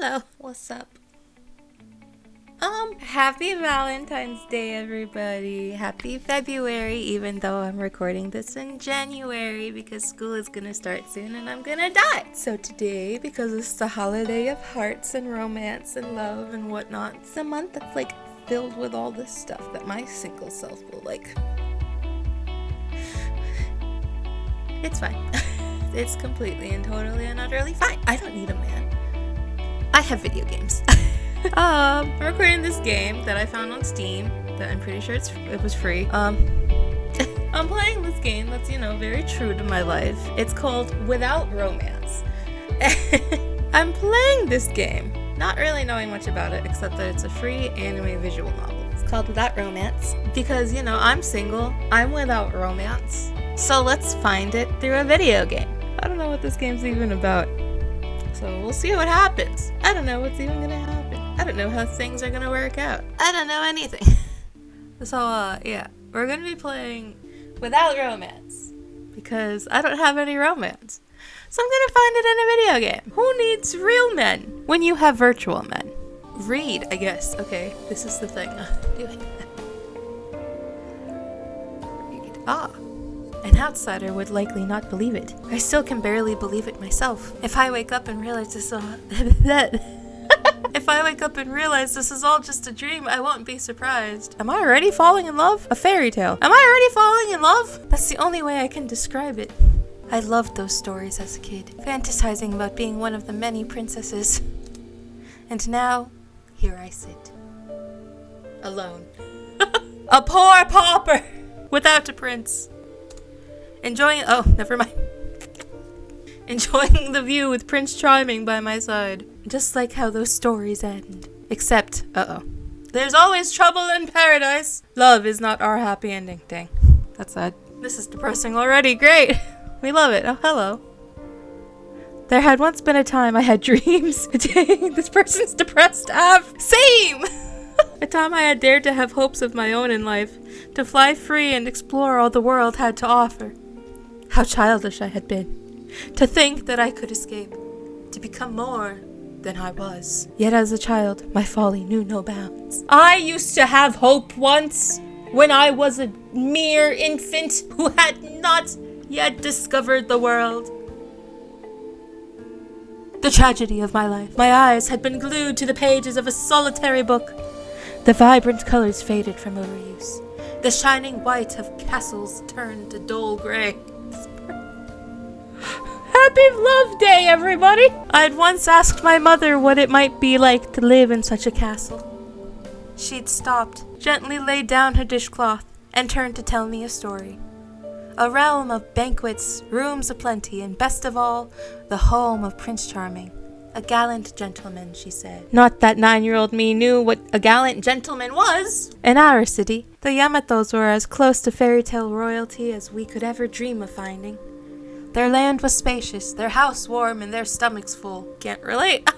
Hello, what's up? Happy Valentine's Day, everybody. Happy February, even though I'm recording this in January because school is gonna start soon and I'm gonna die. So today, because it's the holiday of hearts and romance and love and whatnot, it's a month that's like filled with all this stuff that my single self will like. It's fine. It's completely and totally and utterly fine. I don't need a man. I have video games. I'm recording this game that I found on Steam that I'm pretty sure it was free. I'm playing this game that's, very true to my life. It's called Without Romance. I'm playing this game, not really knowing much about it except that it's a free anime visual novel. It's called Without Romance because, I'm single, I'm without romance. So let's find it through a video game. I don't know what this game's even about. So we'll see what happens. I don't know what's even gonna happen. I don't know how things are gonna work out. I don't know anything. So, we're gonna be playing Without Romance because I don't have any romance. So I'm gonna find it in a video game. Who needs real men when you have virtual men? Read, I guess. Okay, this is the thing I'm doing. Read. An outsider would likely not believe it. I still can barely believe it myself. If I wake up and realize this is all just a dream, I won't be surprised. Am I already falling in love? A fairy tale. Am I already falling in love? That's the only way I can describe it. I loved those stories as a kid, fantasizing about being one of the many princesses. And now, here I sit. Alone. A poor pauper! Without a prince. Enjoying the view with Prince Charming by my side. Just like how those stories end. Except, there's always trouble in paradise. Love is not our happy ending. Dang, that's sad. This is depressing already. Great. We love it. Oh, hello. There had once been a time I had dreams. Dang, this person's depressed. Same! A time I had dared to have hopes of my own in life. To fly free and explore all the world had to offer. How childish I had been. To think that I could escape. To become more than I was. Yet as a child, my folly knew no bounds. I used to have hope once, when I was a mere infant who had not yet discovered the world. The tragedy of my life. My eyes had been glued to the pages of a solitary book. The vibrant colors faded from overuse. The shining white of castles turned to dull gray. Happy Love Day, everybody! I had once asked my mother what it might be like to live in such a castle. She'd stopped, gently laid down her dishcloth, and turned to tell me a story. A realm of banquets, rooms aplenty, and best of all, the home of Prince Charming. A gallant gentleman, she said. Not that 9-year-old me knew what a gallant gentleman was! In our city, the Yamatos were as close to fairy tale royalty as we could ever dream of finding. Their land was spacious, their house warm, and their stomachs full. Can't relate.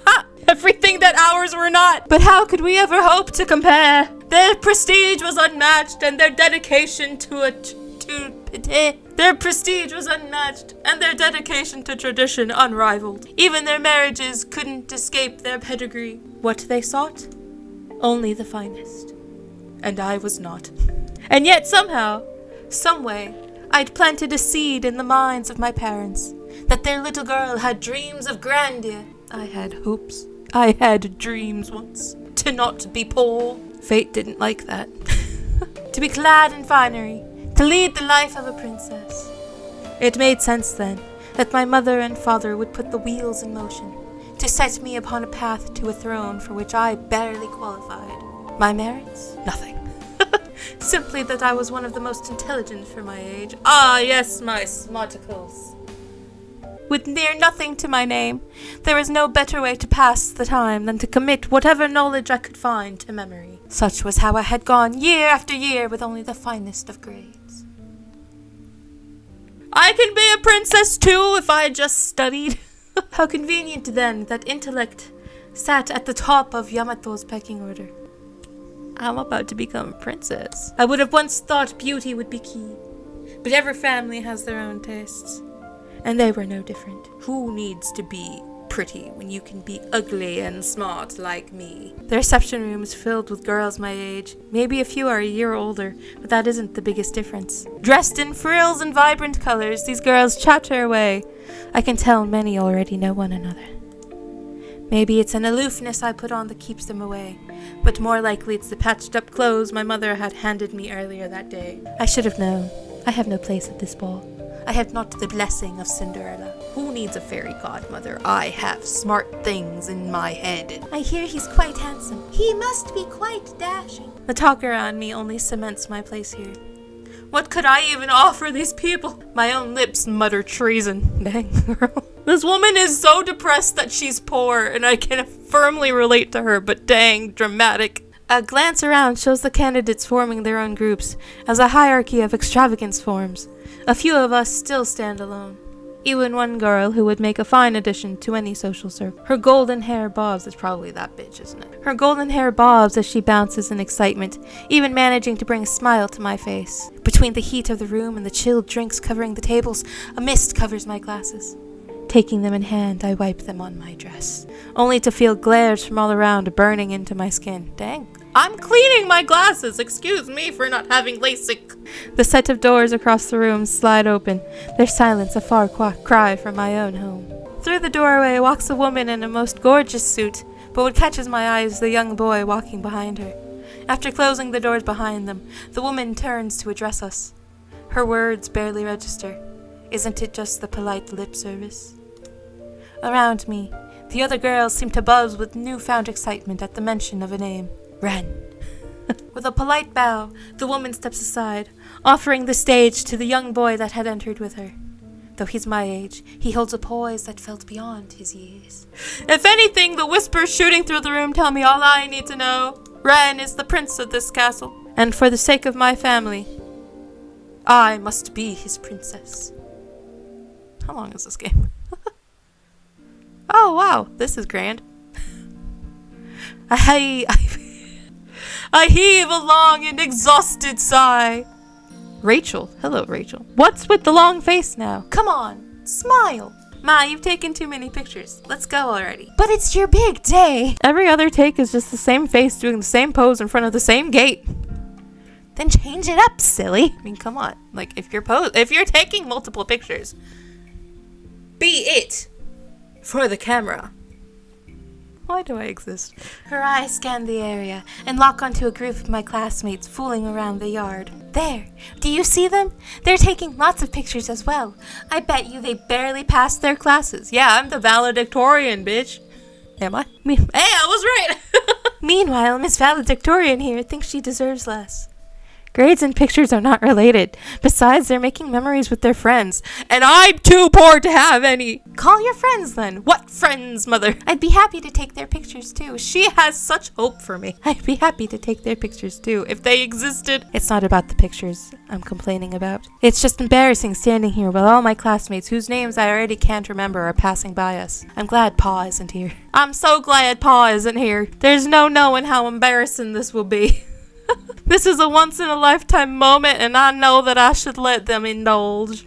Everything that ours were not. But how could we ever hope to compare? Their prestige was unmatched, and their dedication to tradition unrivaled. Even their marriages couldn't escape their pedigree. What they sought? Only the finest. And I was not. And yet somehow, someway, I'd planted a seed in the minds of my parents, that their little girl had dreams of grandeur. I had hopes. I had dreams once. To not be poor. Fate didn't like that. To be clad in finery. To lead the life of a princess. It made sense then, that my mother and father would put the wheels in motion, to set me upon a path to a throne for which I barely qualified. My merits? Nothing. Simply that I was one of the most intelligent for my age. Ah, yes, my smarticles. With near nothing to my name, there is no better way to pass the time than to commit whatever knowledge I could find to memory. Such was how I had gone year after year with only the finest of grades. I can be a princess too if I just studied. How convenient then that intellect sat at the top of Yamato's pecking order. I'm about to become a princess. I would have once thought beauty would be key. But every family has their own tastes. And they were no different. Who needs to be pretty when you can be ugly and smart like me. The reception room is filled with girls my age. Maybe a few are a year older, but that isn't the biggest difference. Dressed in frills and vibrant colors, these girls chatter away. I can tell many already know one another. Maybe it's an aloofness I put on that keeps them away, but more likely it's the patched-up clothes my mother had handed me earlier that day. I should have known. I have no place at this ball. I have not the blessing of Cinderella. Who needs a fairy godmother? I have smart things in my head. I hear he's quite handsome. He must be quite dashing. The talk around me only cements my place here. What could I even offer these people? My own lips mutter treason. Dang, girl. This woman is so depressed that she's poor, and I can firmly relate to her, but dang, dramatic. A glance around shows the candidates forming their own groups, as a hierarchy of extravagance forms. A few of us still stand alone. Even one girl who would make a fine addition to any social circle. Her golden hair bobs. It's probably that bitch, isn't it? Her golden hair bobs as she bounces in excitement, even managing to bring a smile to my face. Between the heat of the room and the chilled drinks covering the tables, a mist covers my glasses. Taking them in hand, I wipe them on my dress, only to feel glares from all around burning into my skin. Dang. I'm cleaning my glasses! Excuse me for not having LASIK. The set of doors across the room slide open, their silence a far cry from my own home. Through the doorway walks a woman in a most gorgeous suit, but what catches my eye is the young boy walking behind her. After closing the doors behind them, the woman turns to address us. Her words barely register. Isn't it just the polite lip service? Around me, the other girls seem to buzz with newfound excitement at the mention of a name. Ren. With a polite bow, the woman steps aside, offering the stage to the young boy that had entered with her. Though he's my age, he holds a poise that felt beyond his years. If anything, the whispers shooting through the room tell me all I need to know. Ren is the prince of this castle, and for the sake of my family, I must be his princess. How long is this game? Oh, wow, this is grand. I heave a long and exhausted sigh. Rachel. Hello, Rachel. What's with the long face now? Come on, smile. Ma, you've taken too many pictures. Let's go already. But it's your big day. Every other take is just the same face doing the same pose in front of the same gate. Then change it up, silly. I mean, come on. Like, if you're taking multiple pictures, be it for the camera. Why do I exist? Her eyes scan the area and lock onto a group of my classmates fooling around the yard. There. Do you see them? They're taking lots of pictures as well. I bet you they barely passed their classes. Yeah, I'm the valedictorian, bitch. Am I? Hey, I was right! Meanwhile, Miss Valedictorian here thinks she deserves less. Grades and pictures are not related. Besides, they're making memories with their friends. And I'm too poor to have any. Call your friends then. What friends, mother? I'd be happy to take their pictures too. She has such hope for me. I'd be happy to take their pictures too, if they existed. It's not about the pictures I'm complaining about. It's just embarrassing standing here while all my classmates, whose names I already can't remember, are passing by us. I'm glad Pa isn't here. I'm so glad Pa isn't here. There's no knowing how embarrassing this will be. This is a once-in-a-lifetime moment, and I know that I should let them indulge.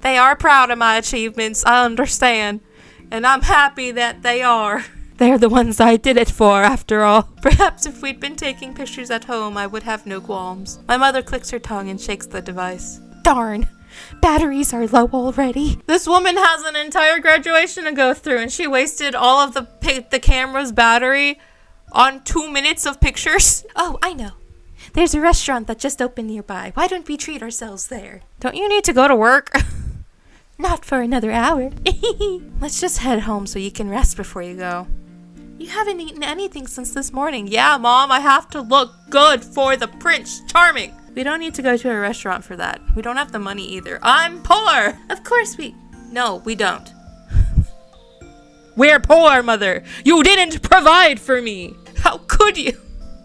They are proud of my achievements, I understand, and I'm happy that they are. They're the ones I did it for, after all. Perhaps if we'd been taking pictures at home, I would have no qualms. My mother clicks her tongue and shakes the device. Darn. Batteries are low already. This woman has an entire graduation to go through, and she wasted all of the camera's battery on 2 minutes of pictures. Oh, I know. There's a restaurant that just opened nearby. Why don't we treat ourselves there? Don't you need to go to work? Not for another hour. Let's just head home so you can rest before you go. You haven't eaten anything since this morning. Yeah, Mom, I have to look good for the Prince Charming. We don't need to go to a restaurant for that. We don't have the money either. I'm poor. Of course No, we don't. We're poor, Mother. You didn't provide for me. How could you?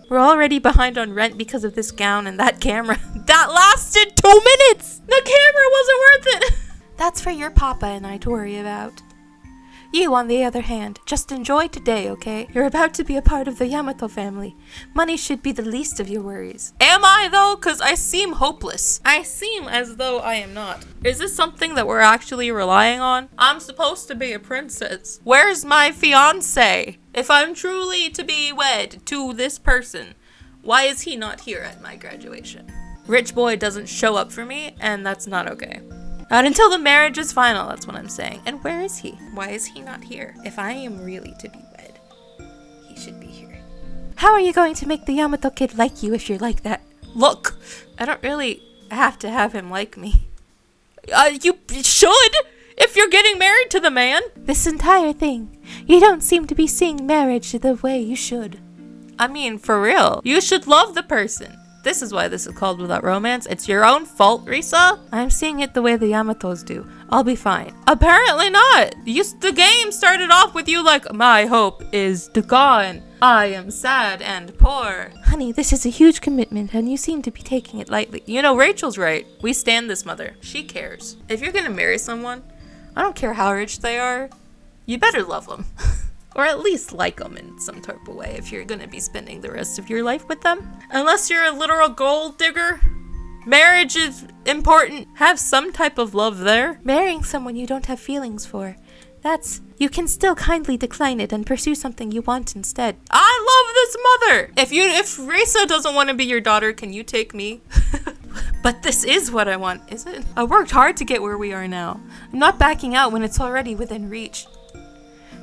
We're already behind on rent because of this gown and that camera. That lasted 2 minutes! The camera wasn't worth it! That's for your papa and I to worry about. You, on the other hand, just enjoy today, okay? You're about to be a part of the Yamato family. Money should be the least of your worries. Am I, though? Because I seem hopeless. I seem as though I am not. Is this something that we're actually relying on? I'm supposed to be a princess. Where's my fiancé? If I'm truly to be wed to this person, why is he not here at my graduation? Rich boy doesn't show up for me, and that's not okay. Not until the marriage is final, that's what I'm saying. And where is he? Why is he not here? If I am really to be wed, he should be here. How are you going to make the Yamato kid like you if you're like that? Look, I don't really have to have him like me. You should, if you're getting married to the man. This entire thing, you don't seem to be seeing marriage the way you should. I mean, for real, you should love the person. This is why this is called Without Romance. It's your own fault, Risa. I'm seeing it the way the Yamatos do. I'll be fine. Apparently not. The game started off with you like, my hope is gone. I am sad and poor. Honey, this is a huge commitment and you seem to be taking it lightly. You know, Rachel's right. We stand this mother. She cares. If you're gonna marry someone, I don't care how rich they are, you better love them. Or at least like them in some type of way if you're gonna be spending the rest of your life with them. Unless you're a literal gold digger, marriage is important. Have some type of love there. Marrying someone you don't have feelings for, you can still kindly decline it and pursue something you want instead. I love this mother! If Risa doesn't want to be your daughter, can you take me? But this is what I want, is it? I worked hard to get where we are now. I'm not backing out when it's already within reach.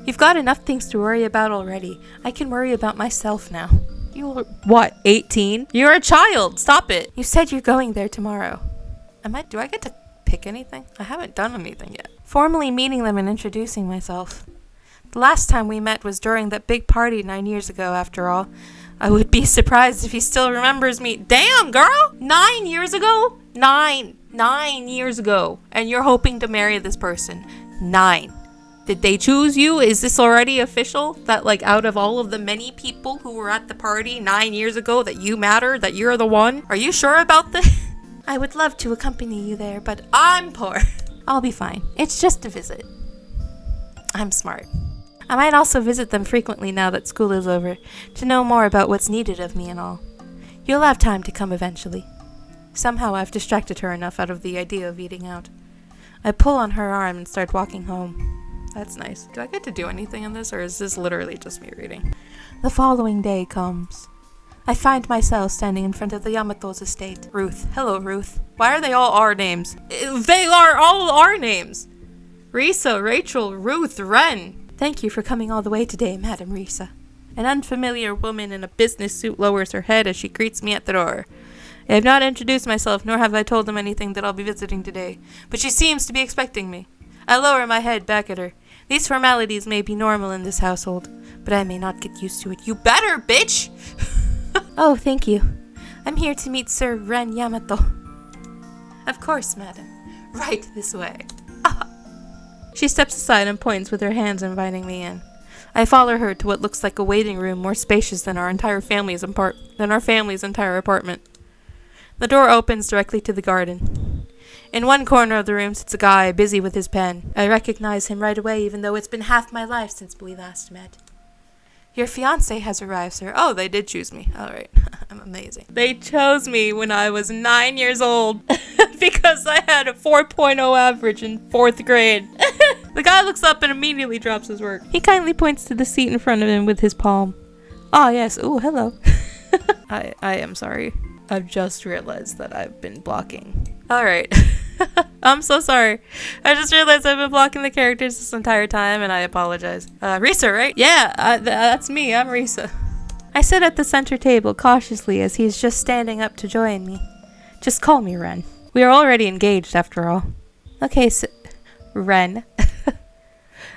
You've got enough things to worry about already. I can worry about myself now. You're, what, 18? You're a child. Stop it. You said you're going there tomorrow. Do I get to pick anything? I haven't done anything yet. Formally meeting them and introducing myself. The last time we met was during that big party 9 years ago, after all. I would be surprised if he still remembers me. Damn, girl! 9 years ago? 9 years ago. And you're hoping to marry this person. 9. Did they choose you? Is this already official? That, like, out of all of the many people who were at the party 9 years ago, that you matter? That you're the one? Are you sure about this? I would love to accompany you there, but I'm poor. I'll be fine. It's just a visit. I'm smart. I might also visit them frequently now that school is over, to know more about what's needed of me and all. You'll have time to come eventually. Somehow I've distracted her enough out of the idea of eating out. I pull on her arm and start walking home. That's nice. Do I get to do anything in this, or is this literally just me reading? The following day comes. I find myself standing in front of the Yamato's estate. Ruth. Hello, Ruth. Why are they all our names? They are all our names! Risa, Rachel, Ruth, Ren. Thank you for coming all the way today, Madam Risa. An unfamiliar woman in a business suit lowers her head as she greets me at the door. I have not introduced myself, nor have I told them anything that I'll be visiting today, but she seems to be expecting me. I lower my head back at her. These formalities may be normal in this household, but I may not get used to it. You better, bitch! Oh, thank you. I'm here to meet Sir Ren Yamato. Of course, madam. Right this way. She steps aside and points with her hands, inviting me in. I follow her to what looks like a waiting room more spacious than our family's entire apartment. The door opens directly to the garden. In one corner of the room sits a guy busy with his pen. I recognize him right away, even though it's been half my life since we last met. Your fiancé has arrived, sir. Oh, they did choose me. All right. I'm amazing. They chose me when I was 9 years old because I had a 4.0 average in 4th grade. The guy looks up and immediately drops his work. He kindly points to the seat in front of him with his palm. Ah, yes. Oh, hello. I am sorry. I've just realized that I've been blocking. All right. I'm so sorry. I just realized I've been blocking the characters this entire time, and I apologize. Risa, right? Yeah, that's me. I'm Risa. I sit at the center table cautiously as he's just standing up to join me. Just call me Ren. We are already engaged, after all. Okay, Ren.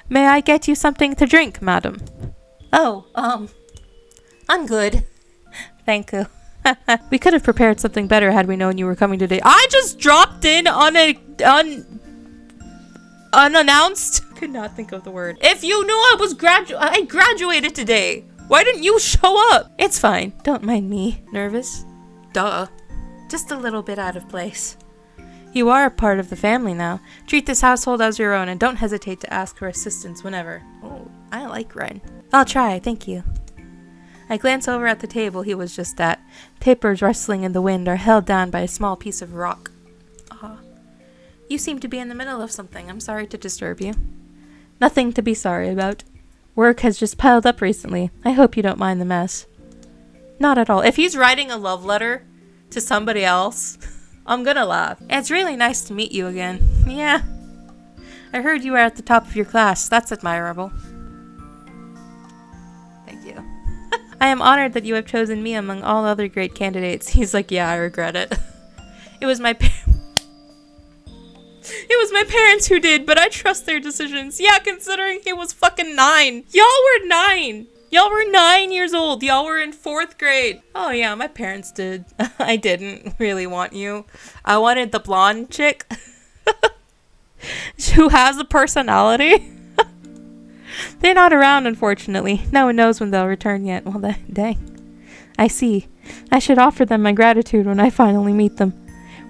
May I get you something to drink, madam? Oh, I'm good. Thank you. We could have prepared something better had we known you were coming today. I just dropped in on unannounced. Could not think of the word. If you knew I graduated today, why didn't you show up? It's fine. Don't mind me. Nervous? Duh. Just a little bit out of place. You are a part of the family now. Treat this household as your own and don't hesitate to ask for assistance whenever. Oh, I like Ren. I'll try, thank you. I glance over at the table he was just at. Papers rustling in the wind are held down by a small piece of rock. Ah, you seem to be in the middle of something. I'm sorry to disturb you. Nothing to be sorry about. Work has just piled up recently. I hope you don't mind the mess. Not at all. If he's writing a love letter to somebody else, I'm gonna laugh. It's really nice to meet you again. Yeah. I heard you were at the top of your class. That's admirable. Thank you. I am honored that you have chosen me among all other great candidates. He's like, yeah, I regret it. It was my parents who did, but I trust their decisions. Yeah, considering he was fucking 9. Y'all were 9. Y'all were 9 years old. Y'all were in 4th grade. Oh yeah, my parents did. I didn't really want you. I wanted the blonde chick who has a personality. They're not around, unfortunately. No one knows when they'll return yet. Well, dang. I see. I should offer them my gratitude when I finally meet them.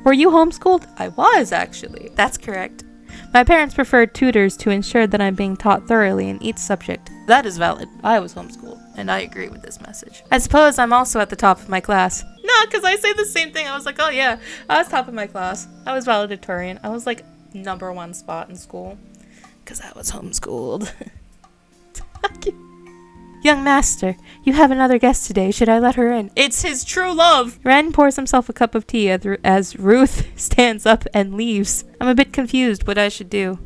Were you homeschooled? I was, actually. That's correct. My parents preferred tutors to ensure that I'm being taught thoroughly in each subject. That is valid. I was homeschooled, and I agree with this message. I suppose I'm also at the top of my class. No, because I say the same thing. I was like, oh yeah, I was top of my class. I was valedictorian. I was like #1 spot in school. Because I was homeschooled. Young master, you have another guest today. Should I let her in? It's his true love. Ren pours himself a cup of tea as Ruth stands up and leaves. I'm a bit confused what I should do.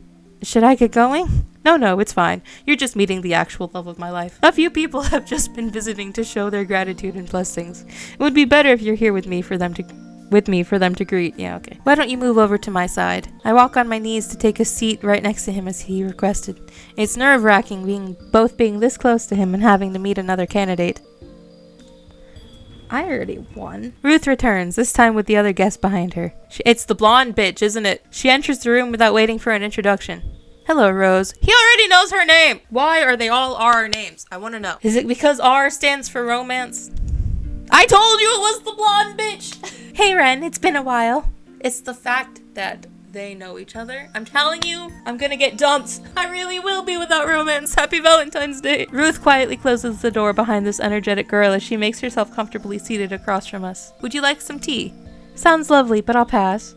Should I get going? No, it's fine. You're just meeting the actual love of my life. A few people have just been visiting to show their gratitude and blessings. It would be better if you're here with me for them to greet. Yeah, okay. Why don't you move over to my side? I walk on my knees to take a seat right next to him as he requested. It's nerve-wracking being this close to him and having to meet another candidate. I already won. Ruth returns, this time with the other guest behind her. It's the blonde bitch, isn't it? She enters the room without waiting for an introduction. Hello, Rose. He already knows her name! Why are they all R names? I want to know. Is it because R stands for romance? I told you it was the blonde bitch! Hey, Ren, it's been a while. It's the fact that they know each other. I'm telling you, I'm gonna get dumped. I really will be without romance. Happy Valentine's Day. Ruth quietly closes the door behind this energetic girl as she makes herself comfortably seated across from us. Would you like some tea? Sounds lovely, but I'll pass.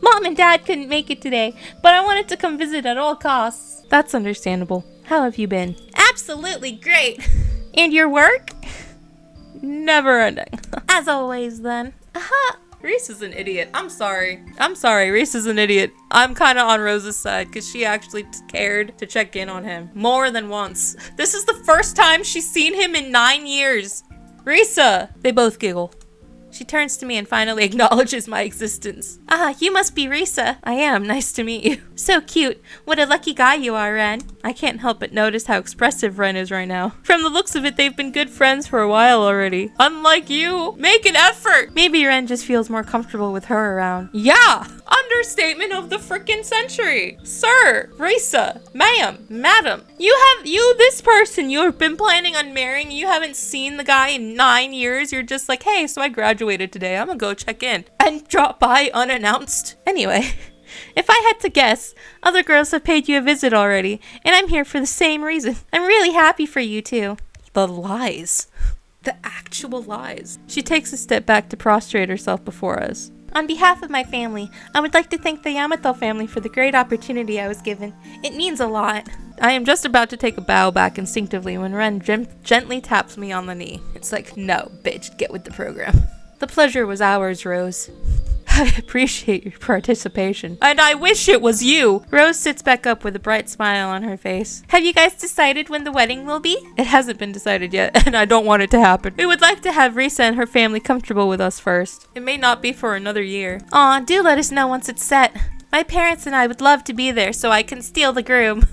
Mom and Dad couldn't make it today, but I wanted to come visit at all costs. That's understandable. How have you been? Absolutely great. And your work? Never ending. As always, then. Aha! Reese is an idiot. I'm sorry. Reese is an idiot. I'm kind of on Rose's side because she actually cared to check in on him more than once. This is the first time she's seen him in 9 years. Risa! They both giggle. She turns to me and finally acknowledges my existence. Ah, you must be Risa. I am. Nice to meet you. So cute. What a lucky guy you are, Ren. I can't help but notice how expressive Ren is right now. From the looks of it, they've been good friends for a while already. Unlike you. Make an effort. Maybe Ren just feels more comfortable with her around. Yeah! Understatement of the frickin' century. Sir, Risa, ma'am, madam. This person you've been planning on marrying, you haven't seen the guy in 9 years. You're just like, hey, so I graduated today. I'm gonna go check in. And drop by unannounced. Anyway, if I had to guess, other girls have paid you a visit already, and I'm here for the same reason. I'm really happy for you, too. The lies. The actual lies. She takes a step back to prostrate herself before us. On behalf of my family, I would like to thank the Yamato family for the great opportunity I was given. It means a lot. I am just about to take a bow back instinctively when Ren gently taps me on the knee. It's like, no, bitch, get with the program. The pleasure was ours, Rose. I appreciate your participation. And I wish it was you! Rose sits back up with a bright smile on her face. Have you guys decided when the wedding will be? It hasn't been decided yet, and I don't want it to happen. We would like to have Risa and her family comfortable with us first. It may not be for another year. Aw, do let us know once it's set. My parents and I would love to be there so I can steal the groom.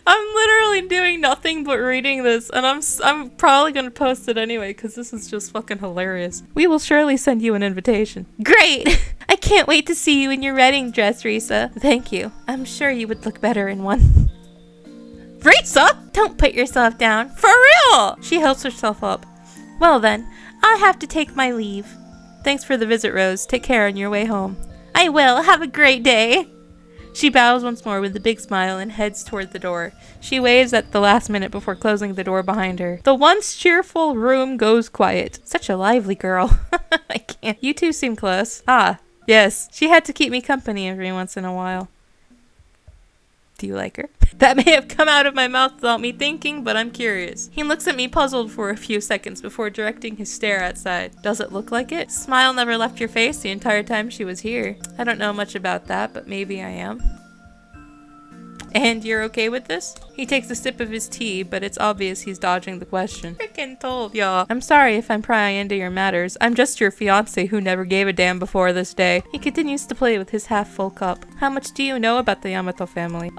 I'm literally doing nothing but reading this, and I'm probably gonna post it anyway because this is just fucking hilarious. We will surely send you an invitation. Great! I can't wait to see you in your wedding dress, Risa. Thank you. I'm sure you would look better in one. Risa! Don't put yourself down. For real! She helps herself up. Well then, I'll have to take my leave. Thanks for the visit, Rose. Take care on your way home. I will. Have a great day. She bows once more with a big smile and heads toward the door. She waves at the last minute before closing the door behind her. The once cheerful room goes quiet. Such a lively girl. I can't. You two seem close. Ah, yes. She had to keep me company every once in a while. Do you like her? That may have come out of my mouth without me thinking, but I'm curious. He looks at me puzzled for a few seconds before directing his stare outside. Does it look like it? Smile never left your face the entire time she was here. I don't know much about that, but maybe I am. And you're okay with this? He takes a sip of his tea, but it's obvious he's dodging the question. Frickin' told y'all. I'm sorry if I'm prying into your matters. I'm just your fiancé who never gave a damn before this day. He continues to play with his half-full cup. How much do you know about the Yamato family?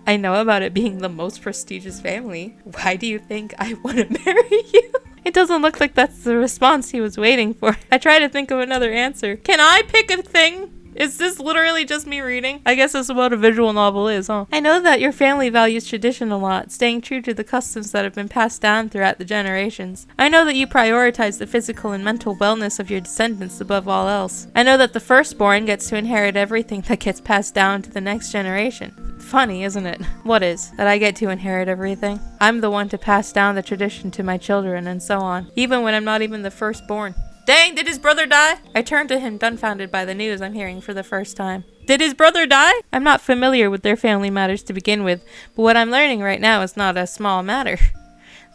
I know about it being the most prestigious family. Why do you think I want to marry you? It doesn't look like that's the response he was waiting for. I try to think of another answer. Can I pick a thing? Is this literally just me reading? I guess that's what a visual novel is, huh? I know that your family values tradition a lot, staying true to the customs that have been passed down throughout the generations. I know that you prioritize the physical and mental wellness of your descendants above all else. I know that the firstborn gets to inherit everything that gets passed down to the next generation. Funny, isn't it? What is? That I get to inherit everything? I'm the one to pass down the tradition to my children and so on, even when I'm not even the firstborn. Dang, did his brother die? I turn to him dumbfounded by the news I'm hearing for the first time. Did his brother die? I'm not familiar with their family matters to begin with, but what I'm learning right now is not a small matter.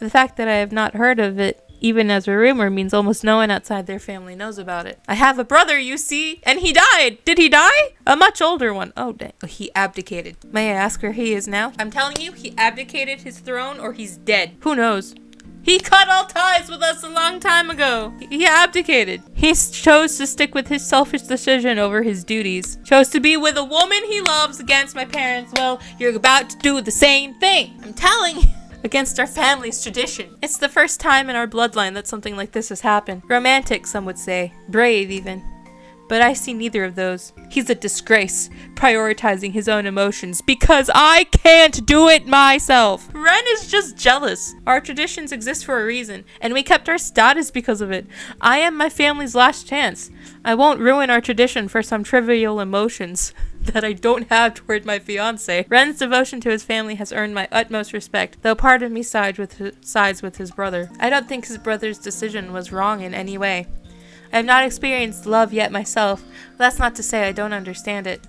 The fact that I have not heard of it, even as a rumor, means almost no one outside their family knows about it. I have a brother, you see, and he died. Did he die? A much older one. Oh, dang. He abdicated. May I ask where he is now? I'm telling you, he abdicated his throne or he's dead. Who knows? He cut all ties with us a long time ago. He abdicated. He chose to stick with his selfish decision over his duties. Chose to be with a woman he loves against my parents. Well, you're about to do the same thing. I'm telling you. Against our family's tradition. It's the first time in our bloodline that something like this has happened. Romantic, some would say. Brave, even. But I see neither of those. He's a disgrace, prioritizing his own emotions because I can't do it myself. Ren is just jealous. Our traditions exist for a reason, and we kept our status because of it. I am my family's last chance. I won't ruin our tradition for some trivial emotions that I don't have toward my fiancé. Ren's devotion to his family has earned my utmost respect, though part of me sides with his brother. I don't think his brother's decision was wrong in any way. I have not experienced love yet myself, but that's not to say I don't understand it.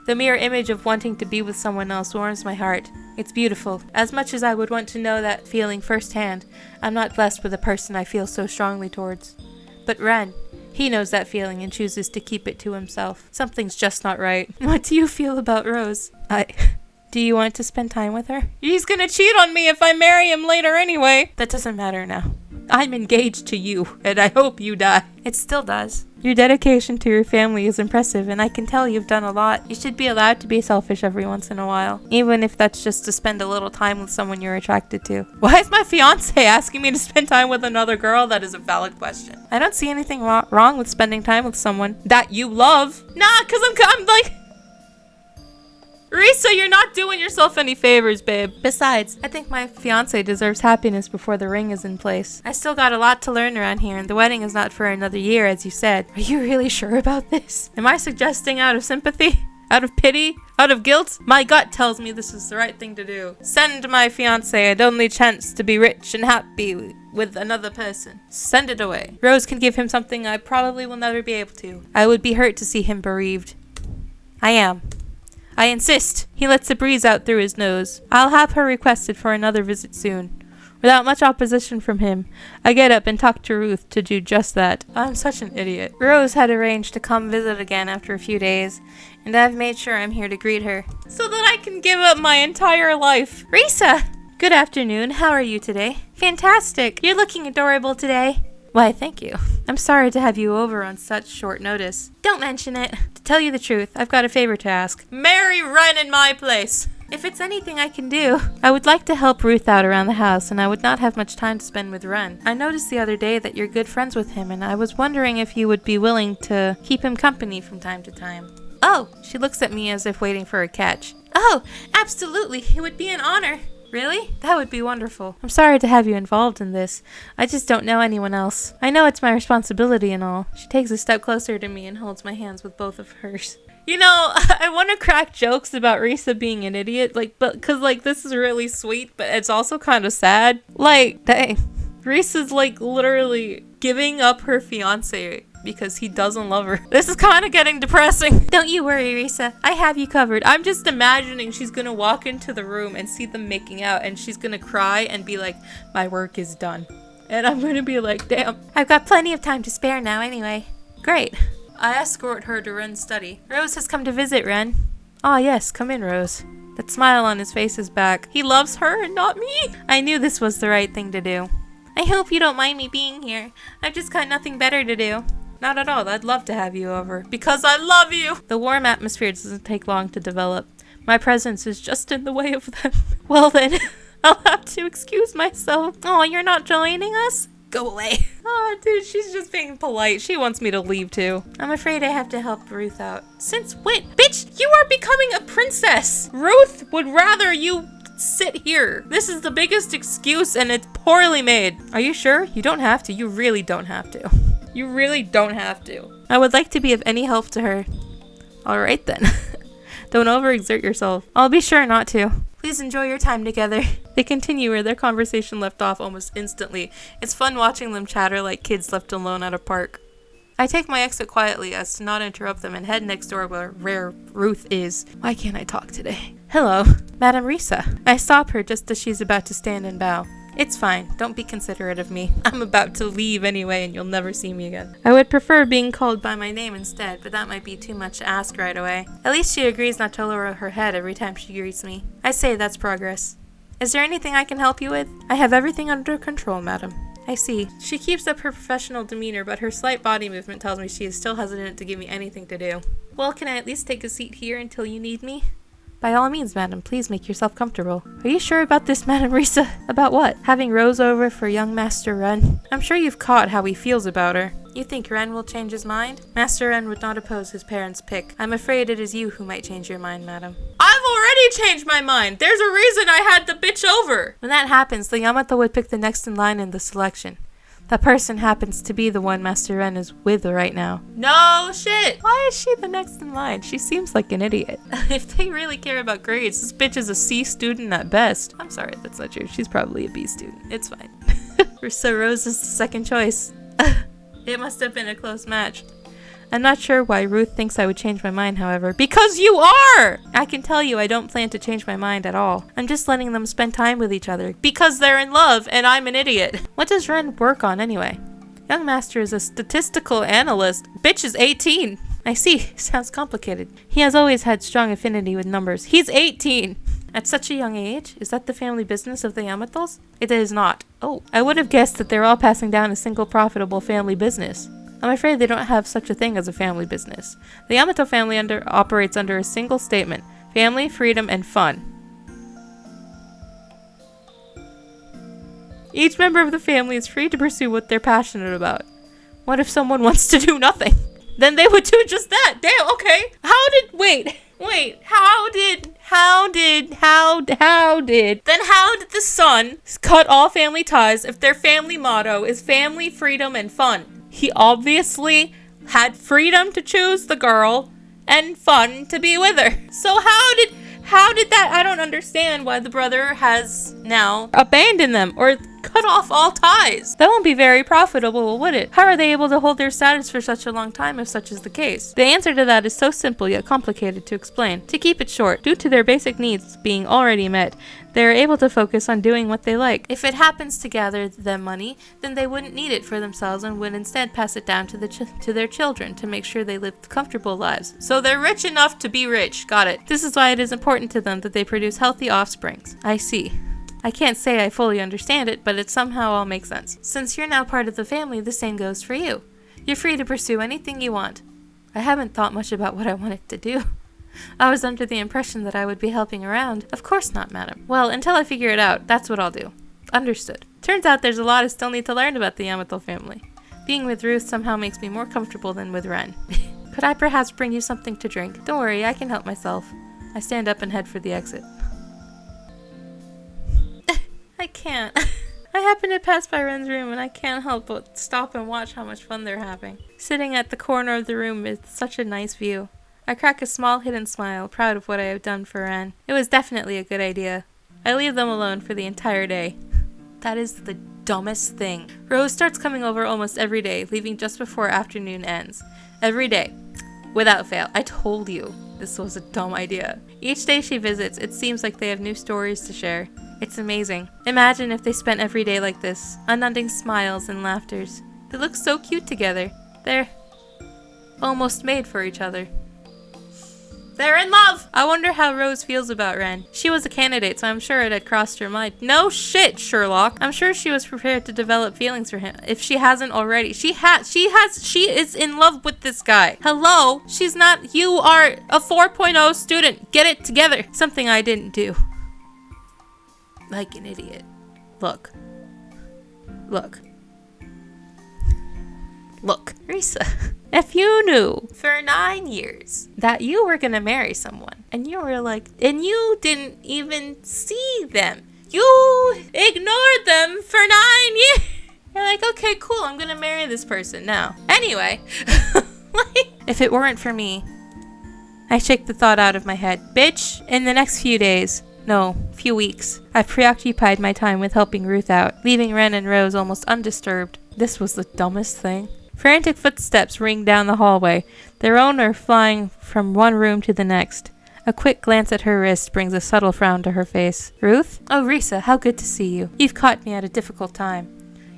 The mere image of wanting to be with someone else warms my heart. It's beautiful. As much as I would want to know that feeling firsthand, I'm not blessed with a person I feel so strongly towards. But Ren, he knows that feeling and chooses to keep it to himself. Something's just not right. What do you feel about Rose? Do you want to spend time with her? He's gonna cheat on me if I marry him later anyway. That doesn't matter now. I'm engaged to you, and I hope you die. It still does. Your dedication to your family is impressive, and I can tell you've done a lot. You should be allowed to be selfish every once in a while, even if that's just to spend a little time with someone you're attracted to. Why is my fiancé asking me to spend time with another girl? That is a valid question. I don't see anything wrong with spending time with someone that you love. Nah, because I'm like... Risa, you're not doing yourself any favors, babe. Besides, I think my fiancé deserves happiness before the ring is in place. I still got a lot to learn around here, and the wedding is not for another year, as you said. Are you really sure about this? Am I suggesting out of sympathy? Out of pity? Out of guilt? My gut tells me this is the right thing to do. Send my fiancé an only chance to be rich and happy with another person. Send it away. Rose can give him something I probably will never be able to. I would be hurt to see him bereaved. I am. I insist. He lets the breeze out through his nose. I'll have her requested for another visit soon. Without much opposition from him, I get up and talk to Ruth to do just that. I'm such an idiot. Rose had arranged to come visit again after a few days, and I've made sure I'm here to greet her, so that I can give up my entire life. Risa! Good afternoon. How are you today? Fantastic. You're looking adorable today. Why, thank you. I'm sorry to have you over on such short notice. Don't mention it. To tell you the truth, I've got a favor to ask. Marry Ren in my place. If it's anything I can do, I would like to help Ruth out around the house, and I would not have much time to spend with Ren. I noticed the other day that you're good friends with him, and I was wondering if you would be willing to keep him company from time to time. Oh, she looks at me as if waiting for a catch. Oh, absolutely. It would be an honor. Really? That would be wonderful. I'm sorry to have you involved in this. I just don't know anyone else. I know it's my responsibility and all. She takes a step closer to me and holds my hands with both of hers. You know, I want to crack jokes about Risa being an idiot, because this is really sweet, but it's also kind of sad. Dang. Risa's, literally giving up her fiancé because he doesn't love her. This is kind of getting depressing. Don't you worry, Risa. I have you covered. I'm just imagining she's gonna walk into the room and see them making out, and she's gonna cry and be like, my work is done. And I'm gonna be like, damn. I've got plenty of time to spare now anyway. Great. I escort her to Ren's study. Rose has come to visit, Ren. Ah, yes, come in, Rose. That smile on his face is back. He loves her and not me. I knew this was the right thing to do. I hope you don't mind me being here. I've just got nothing better to do. Not at all. I'd love to have you over. Because I love you! The warm atmosphere doesn't take long to develop. My presence is just in the way of them. Well then, I'll have to excuse myself. Oh, you're not joining us? Go away. Oh, dude, she's just being polite. She wants me to leave too. I'm afraid I have to help Ruth out. Since when? Bitch, you are becoming a princess! Ruth would rather you sit here. This is the biggest excuse and it's poorly made. Are you sure? You don't have to. You really don't have to. You really don't have to. I would like to be of any help to her. Alright then. Don't overexert yourself. I'll be sure not to. Please enjoy your time together. They continue where their conversation left off almost instantly. It's fun watching them chatter like kids left alone at a park. I take my exit quietly as to not interrupt them and head next door where Ruth is. Why can't I talk today? Hello, Madame Risa. I stop her just as she's about to stand and bow. It's fine. Don't be considerate of me. I'm about to leave anyway and you'll never see me again. I would prefer being called by my name instead, but that might be too much to ask right away. At least she agrees not to lower her head every time she greets me. I say that's progress. Is there anything I can help you with? I have everything under control, madam. I see. She keeps up her professional demeanor, but her slight body movement tells me she is still hesitant to give me anything to do. Well, can I at least take a seat here until you need me? By all means, madam, please make yourself comfortable. Are you sure about this, Madame Risa? About what? Having Rose over for young Master Ren? I'm sure you've caught how he feels about her. You think Ren will change his mind? Master Ren would not oppose his parents' pick. I'm afraid it is you who might change your mind, madam. I've already changed my mind! There's a reason I had the bitch over! When that happens, the Yamato would pick the next in line in the selection. That person happens to be the one Master Ren is with right now. No shit! Why is she the next in line? She seems like an idiot. If they really care about grades, this bitch is a C student at best. I'm sorry, that's not true. She's probably a B student. It's fine. So Rose is the second choice. It must have been a close match. I'm not sure why Ruth thinks I would change my mind, however. Because you are! I can tell you I don't plan to change my mind at all. I'm just letting them spend time with each other. Because they're in love, and I'm an idiot. What does Ren work on anyway? Young Master is a statistical analyst. Bitch is 18. I see. Sounds complicated. He has always had strong affinity with numbers. He's 18! At such a young age? Is that the family business of the Yamatos? It is not. Oh, I would have guessed that they're all passing down a single profitable family business. I'm afraid they don't have such a thing as a family business. The Yamato family operates under a single statement: family, freedom, and fun. Each member of the family is free to pursue what they're passionate about. What if someone wants to do nothing? Then they would do just that. Damn, okay. Then how did the son cut all family ties if their family motto is family, freedom, and fun? He obviously had freedom to choose the girl and fun to be with her. So how did that? I don't understand why the brother has now abandoned them or cut off all ties. That won't be very profitable, would it? How are they able to hold their status for such a long time if such is the case? The answer to that is so simple yet complicated to explain. To keep it short, due to their basic needs being already met, they are able to focus on doing what they like. If it happens to gather them money, then they wouldn't need it for themselves and would instead pass it down to their children to make sure they live comfortable lives. So they're rich enough to be rich. Got it. This is why it is important to them that they produce healthy offsprings. I see. I can't say I fully understand it, but it somehow all makes sense. Since you're now part of the family, the same goes for you. You're free to pursue anything you want. I haven't thought much about what I wanted to do. I was under the impression that I would be helping around. Of course not, madam. Well, until I figure it out, that's what I'll do. Understood. Turns out there's a lot I still need to learn about the Yamato family. Being with Ruth somehow makes me more comfortable than with Ren. Could I perhaps bring you something to drink? Don't worry, I can help myself. I stand up and head for the exit. I can't. I happen to pass by Ren's room and I can't help but stop and watch how much fun they're having. Sitting at the corner of the room is such a nice view. I crack a small hidden smile, proud of what I have done for Ren. It was definitely a good idea. I leave them alone for the entire day. That is the dumbest thing. Rose starts coming over almost every day, leaving just before afternoon ends. Every day. Without fail. I told you this was a dumb idea. Each day she visits, it seems like they have new stories to share. It's amazing. Imagine if they spent every day like this, unending smiles and laughters. They look so cute together. They're almost made for each other. They're in love! I wonder how Rose feels about Ren. She was a candidate, so I'm sure it had crossed her mind. No shit, Sherlock. I'm sure she was prepared to develop feelings for him. If she hasn't already. She is in love with this guy. Hello? She's not. You are a 4.0 student. Get it together. Something I didn't do. Like an idiot. Look. Risa. If you knew for 9 years that you were gonna marry someone and you were like, and you didn't even see them, you ignored them for 9 years. You're like, okay, cool, I'm gonna marry this person now. Anyway, if it weren't for me, I shake the thought out of my head. Bitch, in the next few weeks, I've preoccupied my time with helping Ruth out, leaving Ren and Rose almost undisturbed. This was the dumbest thing. Frantic footsteps ring down the hallway, their owner flying from one room to the next. A quick glance at her wrist brings a subtle frown to her face. Ruth? Oh, Risa, how good to see you. You've caught me at a difficult time.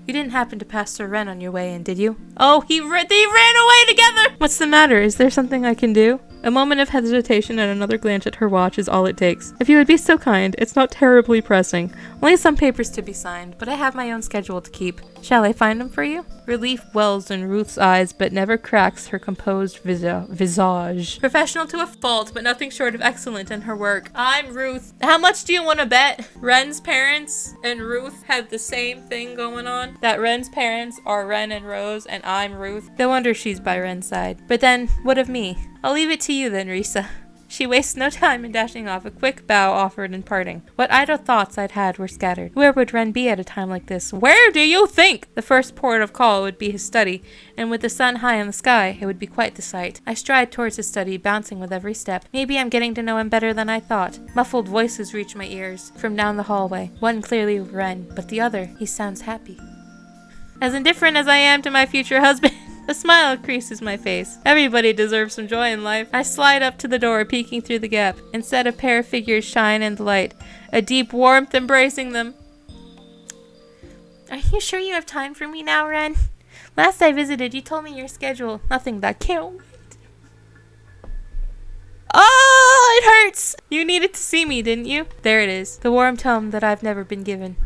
You didn't happen to pass Sir Ren on your way in, did you? Oh, they ran away together! What's the matter? Is there something I can do? A moment of hesitation and another glance at her watch is all it takes. If you would be so kind, it's not terribly pressing. Only some papers to be signed, but I have my own schedule to keep. Shall I find them for you? Relief wells in Ruth's eyes, but never cracks her composed visage. Professional to a fault, but nothing short of excellent in her work. I'm Ruth. How much do you want to bet Ren's parents and Ruth have the same thing going on? That Ren's parents are Ren and Rose, and I'm Ruth? No wonder she's by Ren's side. But then, what of me? I'll leave it to you then, Risa. She wastes no time in dashing off, a quick bow offered in parting. What idle thoughts I'd had were scattered. Where would Ren be at a time like this? Where do you think? The first port of call would be his study, and with the sun high in the sky, it would be quite the sight. I stride towards his study, bouncing with every step. Maybe I'm getting to know him better than I thought. Muffled voices reach my ears from down the hallway. One clearly Ren, but the other, he sounds happy. As indifferent as I am to my future husband, a smile creases my face. Everybody deserves some joy in life. I slide up to the door, peeking through the gap. Instead, a pair of figures shine in the light, a deep warmth embracing them. Are you sure you have time for me now, Ren? Last I visited, you told me your schedule. Nothing that can't wait. Oh, it hurts! You needed to see me, didn't you? There it is, the warm tone that I've never been given.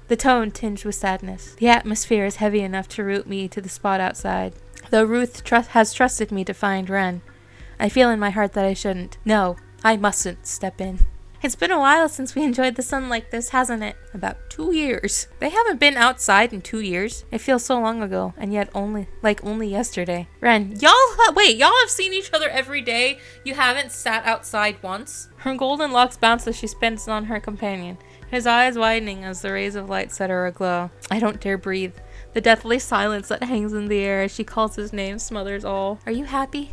The tone tinged with sadness. The atmosphere is heavy enough to root me to the spot outside. Though Ruth has trusted me to find Ren, I feel in my heart that I shouldn't. No, I mustn't step in. It's been a while since we enjoyed the sun like this, hasn't it? About 2 years. They haven't been outside in 2 years. It feels so long ago, and yet only yesterday. Ren, y'all have seen each other every day? You haven't sat outside once? Her golden locks bounce as she spins on her companion, his eyes widening as the rays of light set her aglow. I don't dare breathe. The deathly silence that hangs in the air as she calls his name smothers all. Are you happy?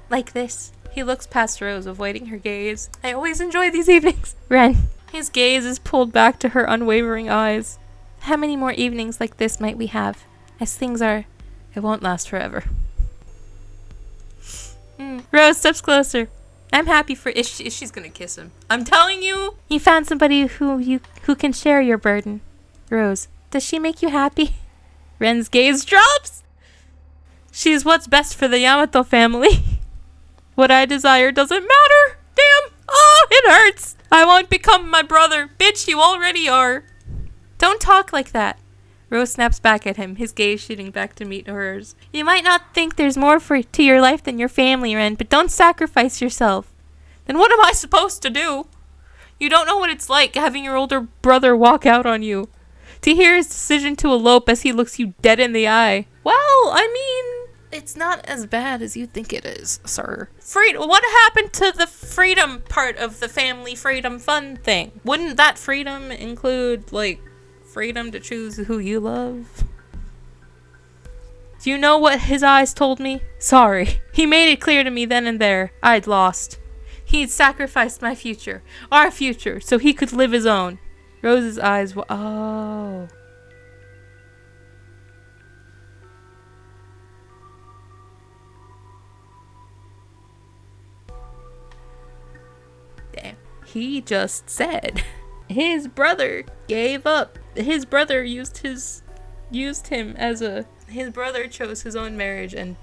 Like this? He looks past Rose, avoiding her gaze. I always enjoy these evenings. Ren. His gaze is pulled back to her unwavering eyes. How many more evenings like this might we have? As things are, it won't last forever. Rose steps closer. I'm happy for she's gonna kiss him. I'm telling you. You found somebody who can share your burden. Rose, does she make you happy? Ren's gaze drops. She's what's best for the Yamato family. What I desire doesn't matter. Damn. Oh, it hurts. I won't become my brother. Bitch, you already are. Don't talk like that. Rose snaps back at him, his gaze shooting back to meet hers. You might not think there's more to your life than your family, Ren, but don't sacrifice yourself. Then what am I supposed to do? You don't know what it's like having your older brother walk out on you. To hear his decision to elope as he looks you dead in the eye. Well, I mean, it's not as bad as you think it is, sir. What happened to the freedom part of the family freedom fun thing? Wouldn't that freedom include, like, freedom to choose who you love. Do you know what his eyes told me? Sorry. He made it clear to me then and there I'd lost. He'd sacrificed my future, our future, so he could live his own. Rose's eyes were... Oh. Damn. He just said his brother gave up. His brother used him as a... His brother chose his own marriage and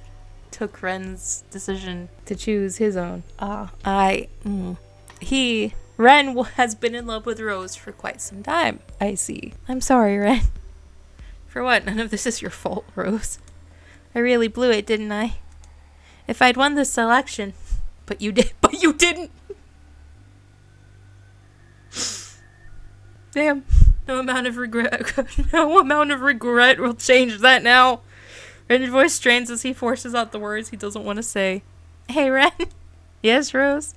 took Ren's decision to choose his own. Ren has been in love with Rose for quite some time, I see. I'm sorry, Ren. For what? None of this is your fault, Rose. I really blew it, didn't I? If I'd won this election. But you didn't. Damn. No amount of regret will change that now. Ren's voice strains as he forces out the words he doesn't want to say. Hey, Ren. Yes, Rose?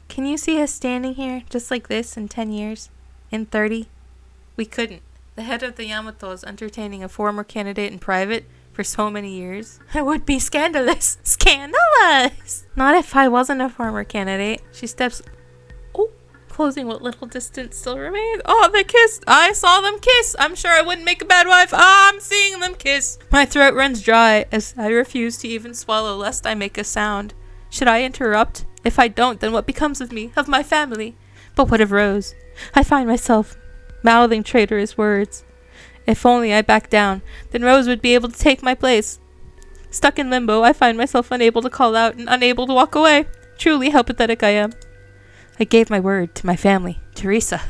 Can you see us standing here just like this in 10 years? In 30? We couldn't. The head of the Yamato is entertaining a former candidate in private for so many years. It would be scandalous. Scandalous! Not if I wasn't a former candidate. She steps... closing what little distance still remains. Oh, they kissed. I saw them kiss. I'm sure I wouldn't make a bad wife. I'm seeing them kiss. My throat runs dry as I refuse to even swallow lest I make a sound. Should I interrupt? If I don't, then what becomes of me, of my family? But what of Rose? I find myself mouthing traitorous words. If only I back down, then Rose would be able to take my place. Stuck in limbo, I find myself unable to call out and unable to walk away. Truly how pathetic I am. I gave my word to my family, Teresa.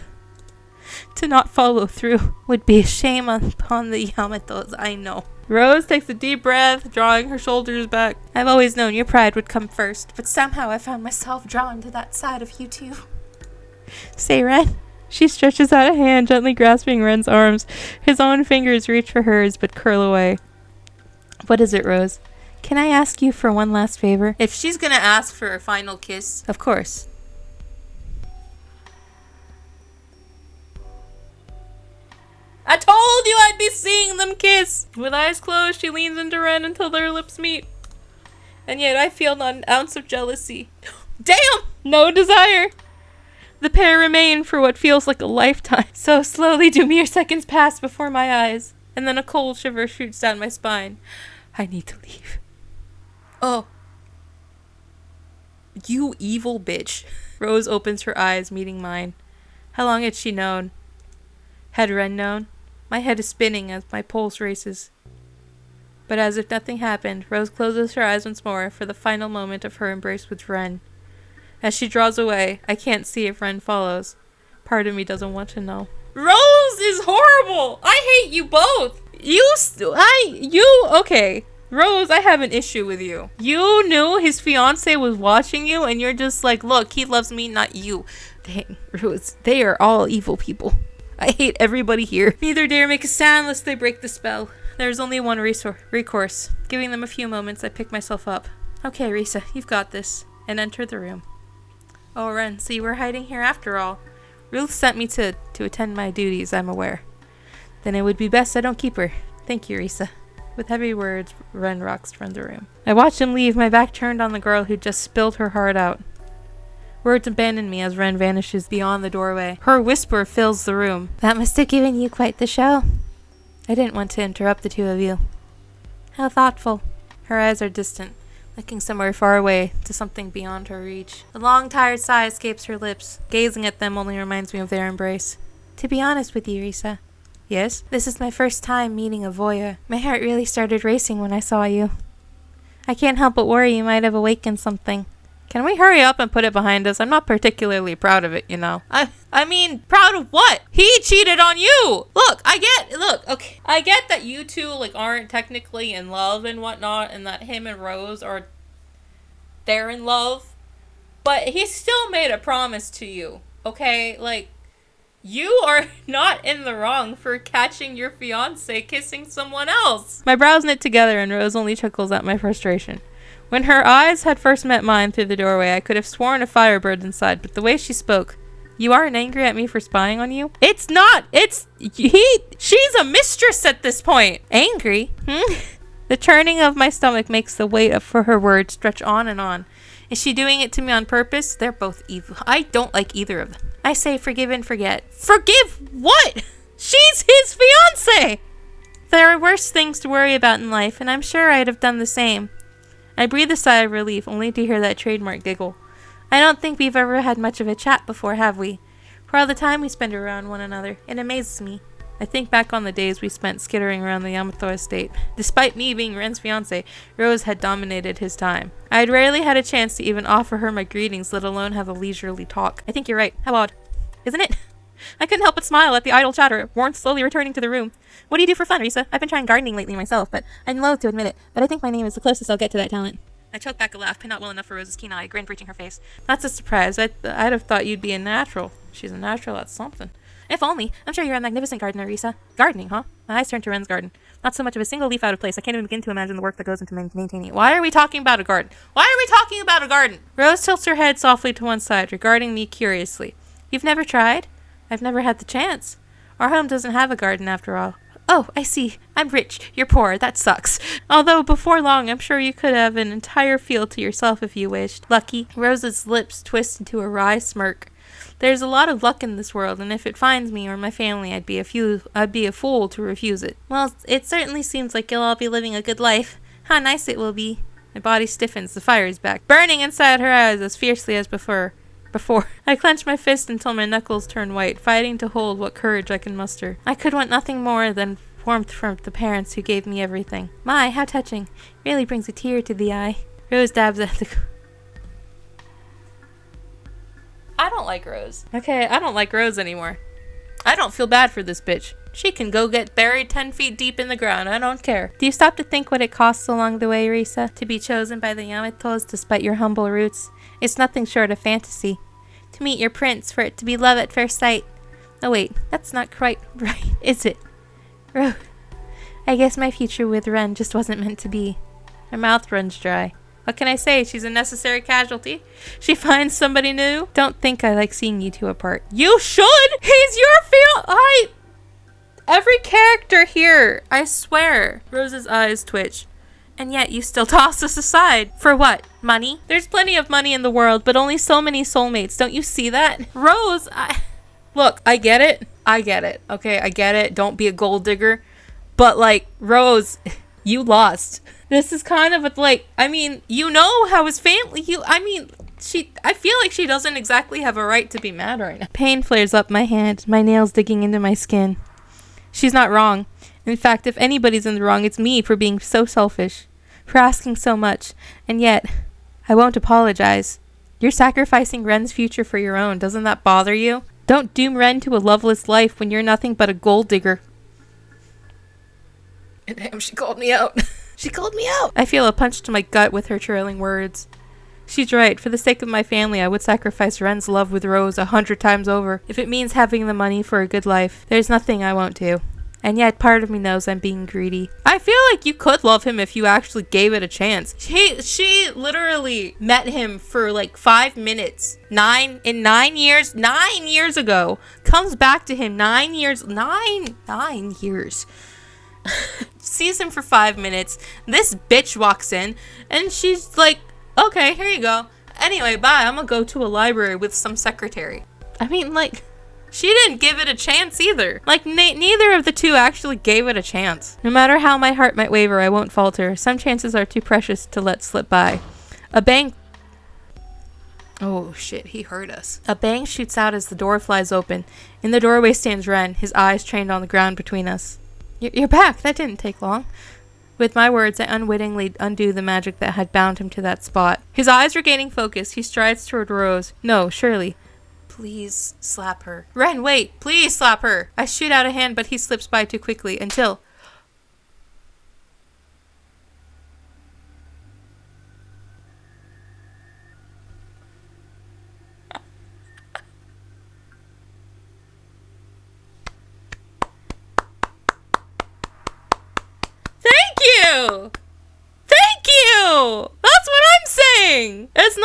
To not follow through would be a shame upon the Yamatos, I know. Rose takes a deep breath, drawing her shoulders back. I've always known your pride would come first, but somehow I found myself drawn to that side of you too. Say, Ren. She stretches out a hand, gently grasping Ren's arms. His own fingers reach for hers, but curl away. What is it, Rose? Can I ask you for one last favor? If she's gonna ask for a final kiss, of course. I told you I'd be seeing them kiss! With eyes closed, she leans into Ren until their lips meet. And yet I feel not an ounce of jealousy. Damn! No desire! The pair remain for what feels like a lifetime. So slowly do mere seconds pass before my eyes. And then a cold shiver shoots down my spine. I need to leave. Oh. You evil bitch. Rose opens her eyes, meeting mine. How long had she known? Had Ren known? My head is spinning as my pulse races. But as if nothing happened, Rose closes her eyes once more for the final moment of her embrace with Ren. As she draws away, I can't see if Ren follows. Part of me doesn't want to know. Rose is horrible! I hate you both! Okay. Rose, I have an issue with you. You knew his fiance was watching you and you're just like, look, he loves me, not you. Dang, Rose, they are all evil people. I hate everybody here. Neither dare make a sound lest they break the spell. There's only one recourse. Giving them a few moments, I pick myself up. Okay, Risa, you've got this. And enter the room. Oh, Ren, so you were hiding here after all. Ruth sent me to attend my duties, I'm aware. Then it would be best I don't keep her. Thank you, Risa. With heavy words, Ren rocks from the room. I watch him leave, my back turned on the girl who just spilled her heart out. Words abandon me as Ren vanishes beyond the doorway. Her whisper fills the room. That must have given you quite the show. I didn't want to interrupt the two of you. How thoughtful. Her eyes are distant, looking somewhere far away to something beyond her reach. A long, tired sigh escapes her lips. Gazing at them only reminds me of their embrace. To be honest with you, Risa. Yes? This is my first time meeting a voyeur. My heart really started racing when I saw you. I can't help but worry you might have awakened something. Can we hurry up and put it behind us? I'm not particularly proud of it, you know. I mean, proud of what? He cheated on you! Look, I get that you two, like, aren't technically in love and whatnot, and that him and Rose they're in love. But he still made a promise to you, okay? Like, you are not in the wrong for catching your fiancé kissing someone else. My brows knit together and Rose only chuckles at my frustration. When her eyes had first met mine through the doorway, I could have sworn a fire burned inside, but the way she spoke, You aren't angry at me for spying on you? It's not! She's a mistress at this point! Angry? The turning of my stomach makes the weight for her words stretch on and on. Is she doing it to me on purpose? They're both evil. I don't like either of them. I say forgive and forget. Forgive what? She's his fiancé! There are worse things to worry about in life, and I'm sure I'd have done the same. I breathe a sigh of relief, only to hear that trademark giggle. I don't think we've ever had much of a chat before, have we? For all the time we spend around one another, it amazes me. I think back on the days we spent skittering around the Yamato estate. Despite me being Ren's fiancé, Rose had dominated his time. I had rarely had a chance to even offer her my greetings, let alone have a leisurely talk. I think you're right. How odd. Isn't it? I couldn't help but smile at the idle chatter, warmth slowly returning to the room. What do you do for fun, Risa? I've been trying gardening lately myself, but I'm loath to admit it. But I think my name is the closest I'll get to that talent. I choked back a laugh, but not well enough for Rose's keen eye, grin reaching her face. That's a surprise. I'd have thought you'd be a natural. She's a natural at something. If only. I'm sure you're a magnificent gardener, Risa. Gardening, huh? My eyes turned to Ren's garden. Not so much of a single leaf out of place. I can't even begin to imagine the work that goes into maintaining it. Why are we talking about a garden? Why are we talking about a garden? Rose tilts her head softly to one side, regarding me curiously. You've never tried? I've never had the chance. Our home doesn't have a garden after all. Oh, I see. I'm rich. You're poor. That sucks. Although before long, I'm sure you could have an entire field to yourself if you wished. Lucky. Rose's lips twist into a wry smirk. There's a lot of luck in this world, and if it finds me or my family, I'd be a fool to refuse it. Well, it certainly seems like you'll all be living a good life. How nice it will be. My body stiffens. The fire is back, burning inside her eyes as fiercely as before. I clench my fist until my knuckles turn white, fighting to hold what courage I can muster. I could want nothing more than warmth from the parents who gave me everything. My, how touching. Really brings a tear to the eye. Rose dabs at the... I don't like Rose. Okay, I don't like Rose anymore. I don't feel bad for this bitch. She can go get buried 10 feet deep in the ground. I don't care. Do you stop to think what it costs along the way, Risa? To be chosen by the Yamatos despite your humble roots? It's nothing short of fantasy. To meet your prince, for it to be love at first sight. Oh wait, that's not quite right, is it? Rose. I guess my future with Ren just wasn't meant to be. Her mouth runs dry. What can I say? She's a necessary casualty. She finds somebody new. Don't think I like seeing you two apart. You should! He's your Every character here, I swear. Rose's eyes twitch. And yet you still toss us aside. For what? Money? There's plenty of money in the world, but only so many soulmates. Don't you see that? Rose, Look, I get it. Okay, I get it. Don't be a gold digger. But, like, Rose, you lost. This is kind of you know how his family, I feel like she doesn't exactly have a right to be mad right now. Pain flares up my hand, my nails digging into my skin. She's not wrong. In fact, if anybody's in the wrong, it's me for being so selfish, for asking so much. And yet, I won't apologize. You're sacrificing Ren's future for your own. Doesn't that bother you? Don't doom Ren to a loveless life when you're nothing but a gold digger. And damn, she called me out. She called me out. I feel a punch to my gut with her trailing words. She's right. For the sake of my family, I would sacrifice Ren's love with Rose 100 times over. If it means having the money for a good life, there's nothing I won't do. And yet, part of me knows I'm being greedy. I feel like you could love him if you actually gave it a chance. She literally met him for like 5 minutes. 9 years ago. Comes back to him 9 years. 9 years. Sees him for 5 minutes. This bitch walks in and she's like, okay, here you go. Anyway, bye. I'm gonna go to a library with some secretary. I mean, like, she didn't give it a chance either. Like, neither of the two actually gave it a chance. No matter how my heart might waver, I won't falter. Some chances are too precious to let slip by. A bang... Oh, shit, he heard us. A bang shoots out as the door flies open. In the doorway stands Ren, his eyes trained on the ground between us. You're back. That didn't take long. With my words, I unwittingly undo the magic that had bound him to that spot. His eyes regaining focus, he strides toward Rose. No, surely. Please slap her. Ren, wait! Please slap her! I shoot out a hand, but he slips by too quickly, until... Thank you! That's what I'm saying! It's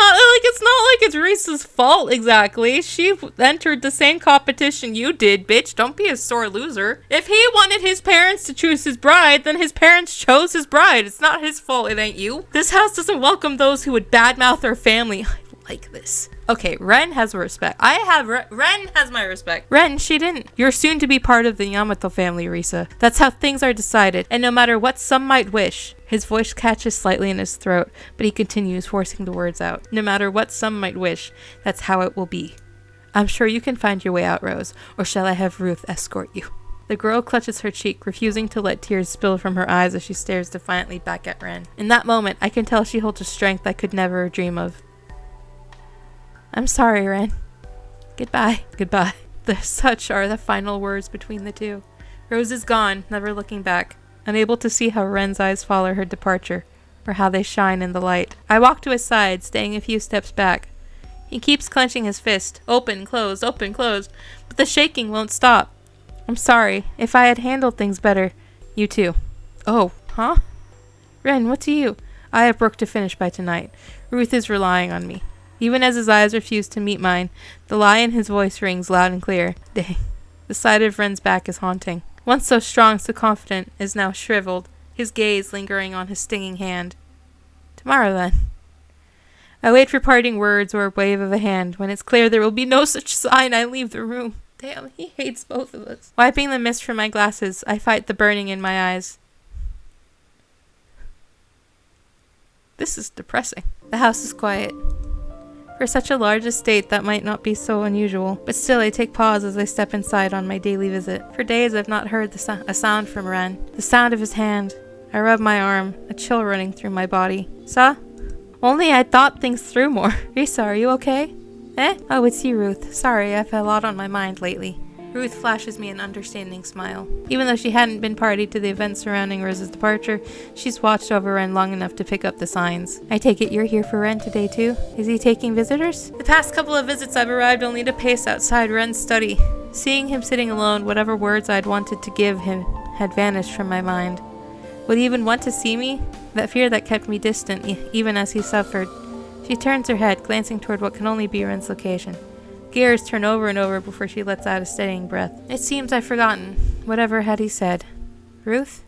it's not like it's Reese's fault exactly. She entered the same competition you did, bitch. Don't be a sore loser. If he wanted his parents to choose his bride, then his parents chose his bride. It's not his fault, it ain't you. This house doesn't welcome those who would badmouth our family. I like this. Okay, Ren has respect. Ren has my respect. Ren, she didn't. You're soon to be part of the Yamato family, Risa. That's how things are decided, and no matter what some might wish. His voice catches slightly in his throat, but he continues, forcing the words out. No matter what some might wish, that's how it will be. I'm sure you can find your way out, Rose, or shall I have Ruth escort you? The girl clutches her cheek, refusing to let tears spill from her eyes as she stares defiantly back at Ren. In that moment, I can tell she holds a strength I could never dream of. I'm sorry, Ren. Goodbye. Goodbye. Such are the final words between the two. Rose is gone, never looking back, unable to see how Ren's eyes follow her departure, or how they shine in the light. I walk to his side, staying a few steps back. He keeps clenching his fist, open, closed, but the shaking won't stop. I'm sorry. If I had handled things better, you too. Oh, huh? Ren, what do you? I have work to finish by tonight. Ruth is relying on me. Even as his eyes refuse to meet mine, the lie in his voice rings loud and clear. Dang. The sight of Ren's back is haunting. Once so strong, so confident, is now shriveled, his gaze lingering on his stinging hand. Tomorrow, then. I wait for parting words or a wave of a hand. When it's clear there will be no such sign, I leave the room. Damn, he hates both of us. Wiping the mist from my glasses, I fight the burning in my eyes. This is depressing. The house is quiet. For such a large estate, that might not be so unusual, but still I take pause as I step inside on my daily visit. For days I've not heard a sound from Ren. The sound of his hand. I rub my arm, a chill running through my body. Sa? Only I'd thought things through more. Risa, are you okay? Eh? Oh, it's you, Ruth. Sorry, I've had a lot on my mind lately. Ruth flashes me an understanding smile. Even though she hadn't been party to the events surrounding Rose's departure, she's watched over Ren long enough to pick up the signs. I take it you're here for Ren today too? Is he taking visitors? The past couple of visits I've arrived only to pace outside Ren's study. Seeing him sitting alone, whatever words I'd wanted to give him had vanished from my mind. Would he even want to see me? That fear that kept me distant, even as he suffered. She turns her head, glancing toward what can only be Ren's location. Gears turn over and over before she lets out a steadying breath. It seems I've forgotten. Whatever had he said? Ruth?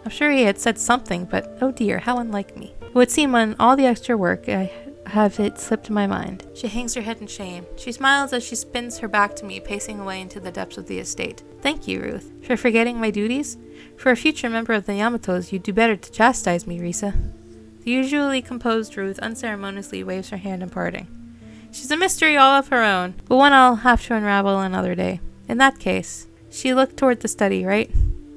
I'm sure he had said something, but oh dear, how unlike me. It would seem on all the extra work I have it slipped my mind. She hangs her head in shame. She smiles as she spins her back to me, pacing away into the depths of the estate. Thank you, Ruth, for forgetting my duties. For a future member of the Yamatos, you'd do better to chastise me, Risa. The usually composed Ruth unceremoniously waves her hand in parting. She's a mystery all of her own, but one I'll have to unravel another day. In that case, she looked toward the study, right?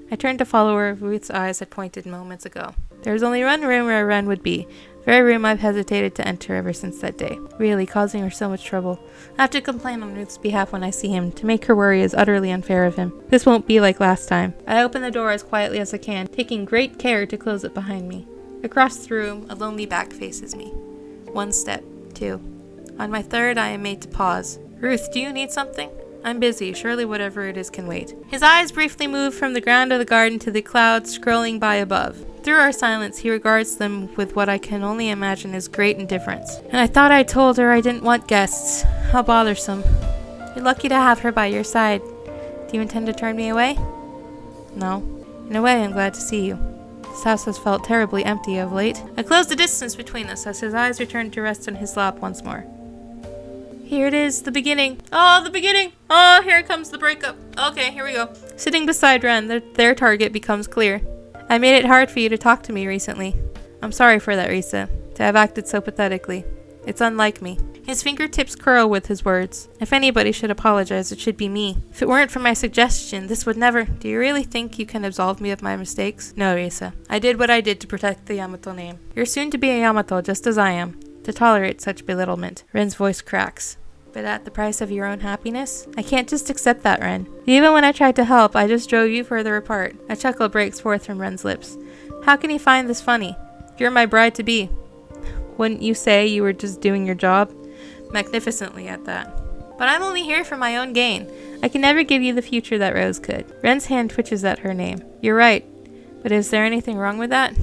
I turned to follow where Ruth's eyes had pointed moments ago. There was only one room where Ren would be, the very room I've hesitated to enter ever since that day, really causing her so much trouble. I have to complain on Ruth's behalf when I see him. To make her worry is utterly unfair of him. This won't be like last time. I open the door as quietly as I can, taking great care to close it behind me. Across the room, a lonely back faces me. 1 step, 2. On my 3rd, I am made to pause. Ruth, do you need something? I'm busy. Surely whatever it is can wait. His eyes briefly move from the ground of the garden to the clouds scrolling by above. Through our silence, he regards them with what I can only imagine is great indifference. And I thought I told her I didn't want guests. How bothersome. You're lucky to have her by your side. Do you intend to turn me away? No. In a way, I'm glad to see you. This house has felt terribly empty of late. I close the distance between us as his eyes return to rest on his lap once more. Here it is, the beginning. Oh, the beginning. Oh, here comes the breakup. Okay, here we go. Sitting beside Ren, their target becomes clear. I made it hard for you to talk to me recently. I'm sorry for that, Risa, to have acted so pathetically. It's unlike me. His fingertips curl with his words. If anybody should apologize, it should be me. If it weren't for my suggestion, this would never... Do you really think you can absolve me of my mistakes? No, Risa. I did what I did to protect the Yamato name. You're soon to be a Yamato, just as I am. To tolerate such belittlement. Ren's voice cracks. But at the price of your own happiness? I can't just accept that, Ren. Even when I tried to help, I just drove you further apart. A chuckle breaks forth from Ren's lips. How can he find this funny? You're my bride-to-be. Wouldn't you say you were just doing your job? Magnificently at that. But I'm only here for my own gain. I can never give you the future that Rose could. Ren's hand twitches at her name. You're right. But is there anything wrong with that?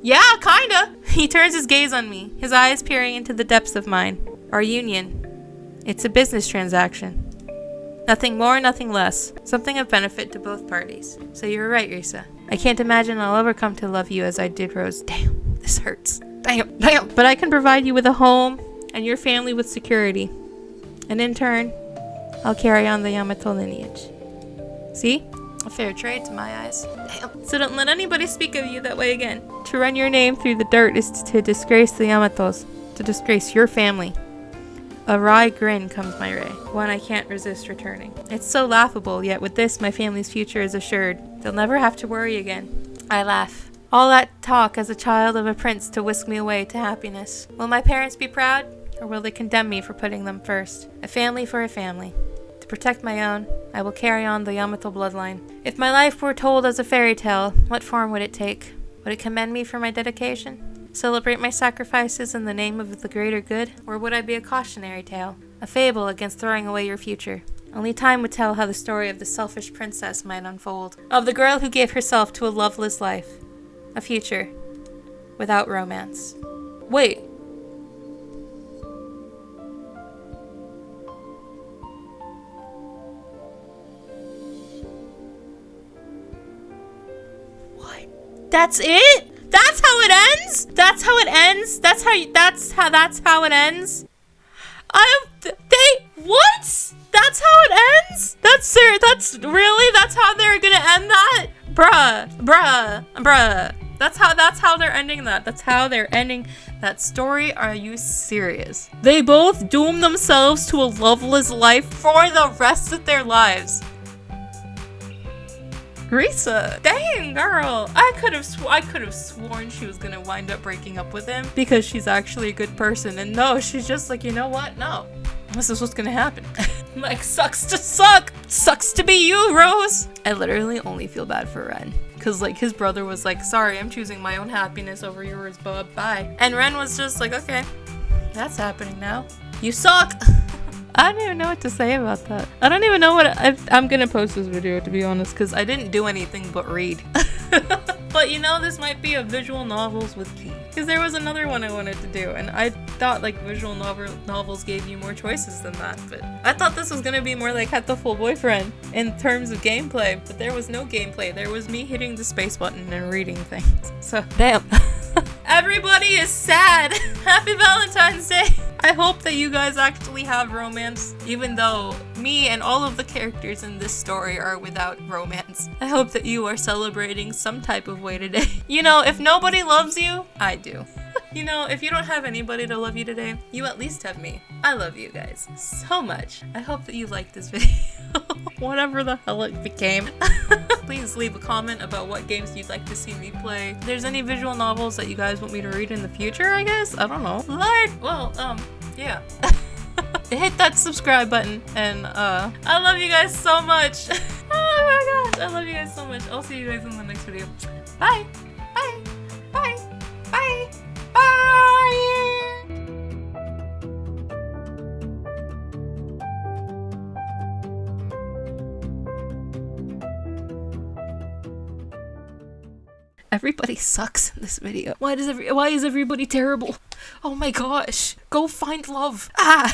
Yeah, kinda. He turns his gaze on me, his eyes peering into the depths of mine. Our union. It's a business transaction. Nothing more, nothing less. Something of benefit to both parties. So you were right, Risa. I can't imagine I'll ever come to love you as I did Rose. Damn, this hurts. Damn. But I can provide you with a home and your family with security. And in turn, I'll carry on the Yamato lineage. See? A fair trade to my eyes. Damn. So don't let anybody speak of you that way again. To run your name through the dirt is to disgrace the Yamatos. To disgrace your family. A wry grin comes my way, one I can't resist returning. It's so laughable, yet with this my family's future is assured. They'll never have to worry again. I laugh. All that talk as a child of a prince to whisk me away to happiness. Will my parents be proud, or will they condemn me for putting them first? A family for a family. To protect my own, I will carry on the Yamato bloodline. If my life were told as a fairy tale, what form would it take? Would it commend me for my dedication? Celebrate my sacrifices in the name of the greater good? Or would I be a cautionary tale? A fable against throwing away your future? Only time would tell how the story of the selfish princess might unfold. Of the girl who gave herself to a loveless life. A future without romance. Wait. What? That's it? That's how it ends? That's how it ends? That's how it ends? What? That's how it ends? That's how they're gonna end that? Bruh. That's how they're ending that. That's how they're ending that story. Are you serious? They both doom themselves to a loveless life for the rest of their lives. Risa, dang girl, I could have sworn she was gonna wind up breaking up with him because she's actually a good person, and no, she's just like, you know what? No, this is what's gonna happen. Like, sucks to be you, Rose. I literally only feel bad for Ren, cause like his brother was like, sorry, I'm choosing my own happiness over yours, bub, bye. And Ren was just like, okay, that's happening now. You suck. I don't even know what to say about that. I don't even know what I'm gonna post this video, to be honest, because I didn't do anything but read. But you know, this might be a visual novels with Key, because there was another one I wanted to do, and I thought like visual novels gave you more choices than that, but I thought this was gonna be more like Hatoful Boyfriend in terms of gameplay, but there was no gameplay. There was me hitting the space button and reading things. So damn. Everybody is sad. Happy Valentine's Day. I hope that you guys actually have romance, even though me and all of the characters in this story are without romance. I hope that you are celebrating some type of way today. You know, if nobody loves you, I do. You know, if you don't have anybody to love you today, you at least have me. I love you guys so much. I hope that you liked this video. Whatever the hell it became. Please leave a comment about what games you'd like to see me play. If there's any visual novels that you guys want me to read in the future, I guess? I don't know. Yeah. Hit that subscribe button, and I love you guys so much. Oh my gosh, I love you guys so much. I'll see you guys in the next video. Bye. Bye. Bye. Bye. Bye. Everybody sucks in this video. Why is everybody terrible? Oh my gosh. Go find love. Ah!